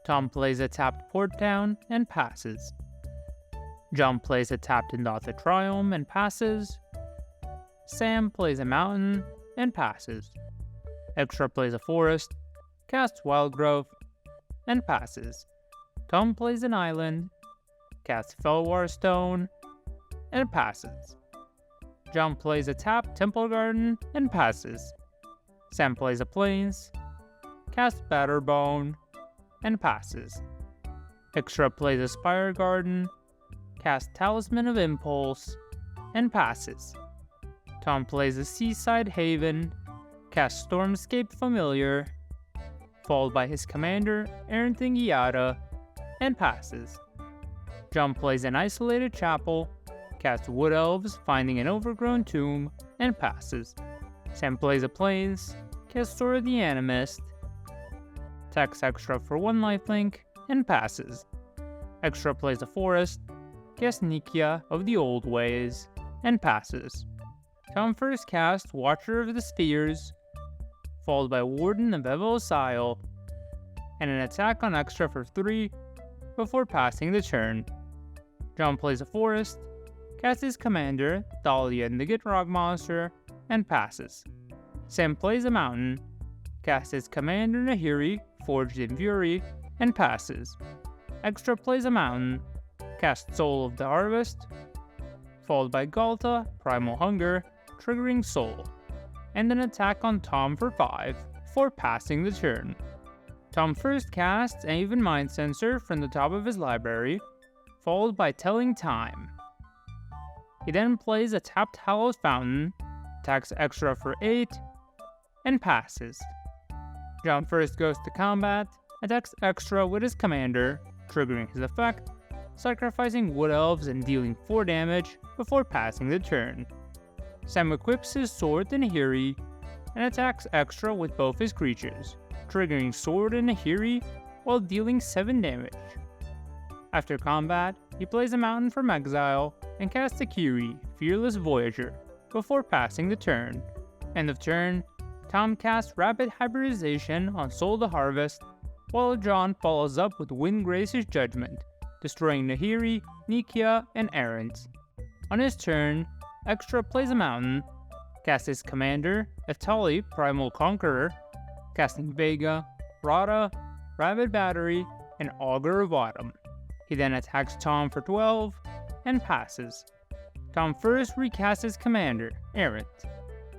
Tom plays a tapped Port Town and passes. John plays a tapped Indotha Triome and passes. Sam plays a Mountain and passes. Extra plays a Forest, casts Wildgrowth, and passes. Tom plays an Island, casts Felwar Stone, and passes. John plays a tapped Temple Garden and passes. Sam plays a Plains, casts Batterbone, and passes. Extra plays a Spire Garden, casts Talisman of Impulse, and passes. Tom plays a Seaside Haven, casts Stormscape Familiar, followed by his commander, Errant and Giada, and passes. John plays an Isolated Chapel, casts Wood Elves, finding an overgrown tomb, and passes. Sam plays a Plains, casts Sword of the Animist, attacks Extra for 1 lifelink, and passes. Extra plays a Forest, casts Nikia of the Old Ways, and passes. Tom first casts Watcher of the Spheres, followed by Warden of Evil's Isle, and an attack on Extra for 3 before passing the turn. John plays a Forest, casts his commander, Thalia and the Gitrog monster, and passes. Sam plays a Mountain, casts his commander, Nahiri, Forged in Fury, and passes. Extra plays a Mountain, casts Soul of the Harvest, followed by Galta, Primal Hunger, triggering Soul, and an attack on Tom for 5 before passing the turn. Tom first casts an Even Mind Sensor from the top of his library, followed by Telling Time. He then plays a tapped Hallowed Fountain, attacks Extra for 8, and passes. John first goes to combat, attacks Extra with his commander, triggering his effect, sacrificing Wood Elves and dealing 4 damage before passing the turn. Sam equips his sword to Nahiri and attacks Extra with both his creatures, triggering Sword and Nahiri while dealing 7 damage. After combat, he plays a Mountain from exile and casts a Kiri, Fearless Voyager, before passing the turn. End of turn, Tom casts Rapid Hybridization on Soul the Harvest, while John follows up with Windgrace's Judgment, destroying Nahiri, Nikia, and Errant. On his turn, Extra plays a Mountain, casts his commander, Etali, Primal Conqueror, casting Vega, Rada, Rabid Battery, and Augur of Autumn. He then attacks Tom for 12, and passes. Tom first recasts his commander, Errant.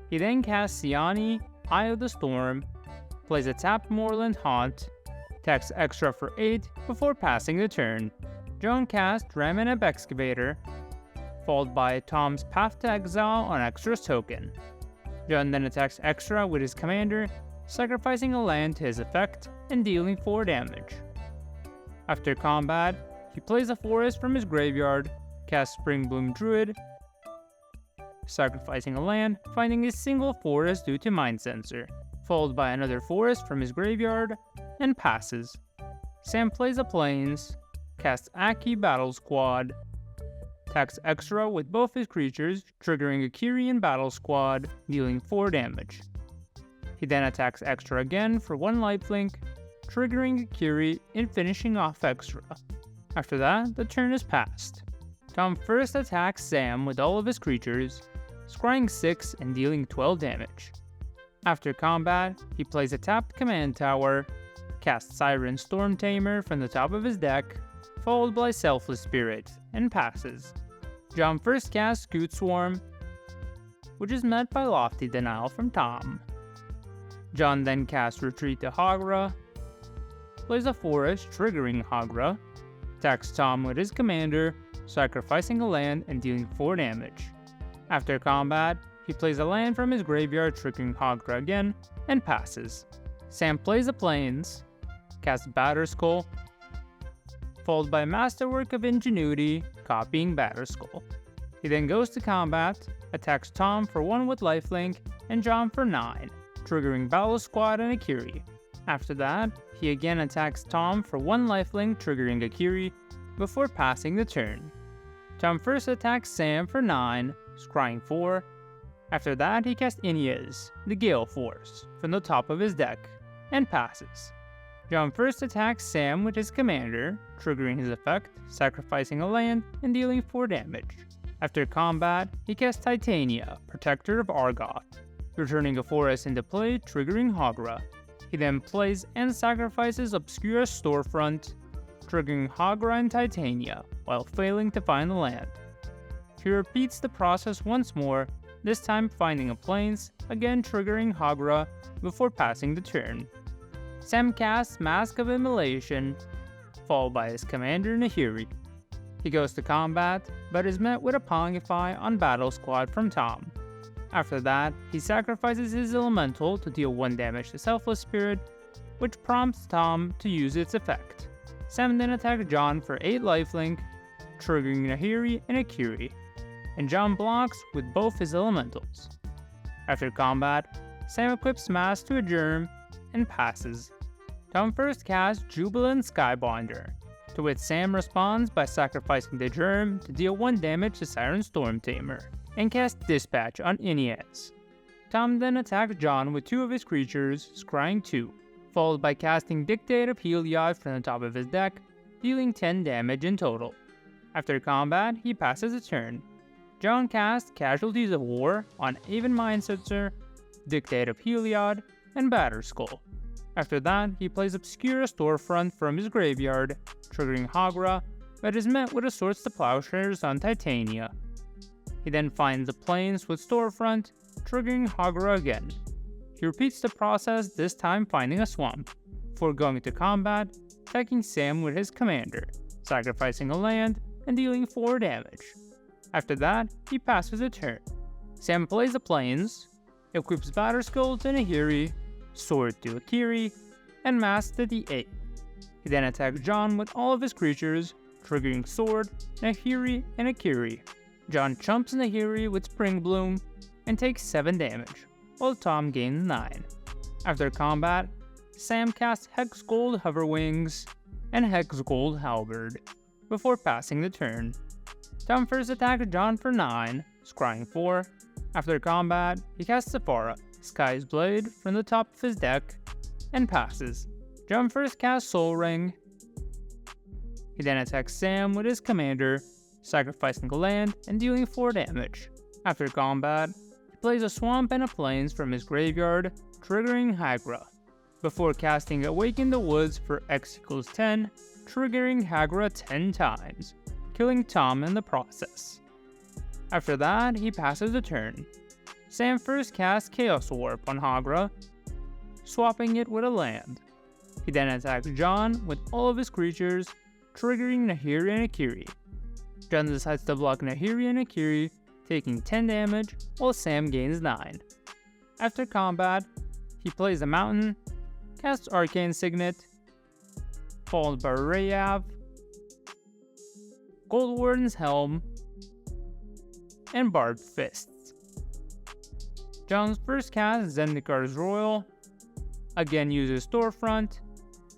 He then casts Siani, Eye of the Storm, plays a tapped Moorland Haunt, attacks Extra for 8 before passing the turn. John casts Ramaneb Excavator, followed by Tom's Path to Exile on Extra's token. John then attacks Extra with his commander, sacrificing a land to his effect and dealing 4 damage. After combat, he plays a Forest from his graveyard, casts Springbloom Druid, sacrificing a land, finding a single forest due to Mind Sensor, followed by another forest from his graveyard, and passes. Sam plays a Plains, casts Aki Battle Squad, attacks Extra with both his creatures, triggering a Kyrian Battle Squad, dealing 4 damage. He then attacks Extra again for 1 lifelink, triggering a Kiri and finishing off Extra. After that, the turn is passed. Tom first attacks Sam with all of his creatures, scrying 6 and dealing 12 damage. After combat, he plays a tapped command tower, casts Siren Storm Tamer from the top of his deck, followed by Selfless Spirit, and passes. John first casts Scoot Swarm, which is met by Lofty Denial from Tom. John then casts Retreat to Hagra, plays a forest triggering Hagra, attacks Tom with his commander, sacrificing a land and dealing 4 damage. After combat, he plays a land from his graveyard triggering Hagra again, and passes. Sam plays a Plains, casts Batterskull, followed by Masterwork of Ingenuity, copying Batterskull. He then goes to combat, attacks Tom for 1 with lifelink, and John for 9, triggering Battle Squad and Akiri. After that, he again attacks Tom for 1 lifelink, triggering Akiri, before passing the turn. Tom first attacks Sam for 9, scrying 4. After that, he casts Inyaz, the Gale Force, from the top of his deck, and passes. John first attacks Sam with his commander, triggering his effect, sacrificing a land, and dealing 4 damage. After combat, he casts Titania, Protector of Argoth, returning a forest into play, triggering Hagra. He then plays and sacrifices Obscura Storefront, triggering Hagra and Titania, while failing to find the land. He repeats the process once more, this time finding a plains, again triggering Hagra, before passing the turn. Sam casts Mask of Immolation, followed by his commander Nahiri. He goes to combat, but is met with a Pongify on Battle Squad from Tom. After that, he sacrifices his elemental to deal 1 damage to Selfless Spirit, which prompts Tom to use its effect. Sam then attacks John for 8 lifelink, triggering Nahiri and Akiri, and John blocks with both his elementals. After combat, Sam equips Mask to a Germ and passes. Tom first casts Jubilant Skybinder, to which Sam responds by sacrificing the Germ to deal 1 damage to Siren Storm Tamer, and casts Dispatch on Inez. Tom then attacks John with 2 of his creatures, scrying 2, followed by casting Dictate of Heliod from the top of his deck, dealing 10 damage in total. After combat, he passes a turn. John casts Casualties of War on Aven Mindsetzer, Dictate of Heliod, and Batterskull. After that, he plays Obscura Storefront from his graveyard, triggering Hagra, but is met with a Swords to Plowshares on Titania. He then finds the plains with Storefront, triggering Hagra again. He repeats the process, this time finding a swamp, before going to combat, attacking Sam with his commander, sacrificing a land, and dealing 4 damage. After that, he passes a turn. Sam plays the plains, equips Batterskull to Nahiri, Sword to Akiri, and Mask to D8. He then attacks John with all of his creatures, triggering Sword, Nahiri, and Akiri. John chumps Nahiri with Spring Bloom, and takes 7 damage, while Tom gains 9. After combat, Sam casts Hex Gold Hoverwings and Hex Gold Halberd, before passing the turn. Tom first attacks John for 9, scrying 4. After combat, he casts Sephara, Sky's Blade, from the top of his deck, and passes. John first casts Soul Ring. He then attacks Sam with his commander, sacrificing a land and dealing 4 damage. After combat, he plays a swamp and a plains from his graveyard, triggering Hagra, before casting Awaken the Woods for X equals 10, triggering Hagra 10 times, killing Tom in the process. After that, he passes a turn. Sam first casts Chaos Warp on Hagra, swapping it with a land. He then attacks John with all of his creatures, triggering Nahiri and Akiri. John decides to block Nahiri and Akiri, taking 10 damage, while Sam gains 9. After combat, he plays a mountain, casts Arcane Signet, followed by Rayav, Gold Warden's Helm, and Barbed Fists. John's first cast Zendikar's Royal, again uses Storefront,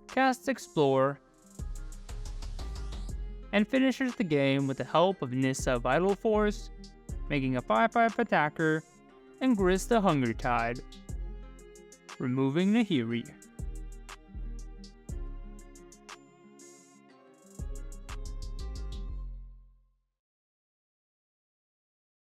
casts Explore, and finishes the game with the help of Nissa Vital Force, making a 5/5 attacker, and Gris the Hunger Tide, removing Nahiri.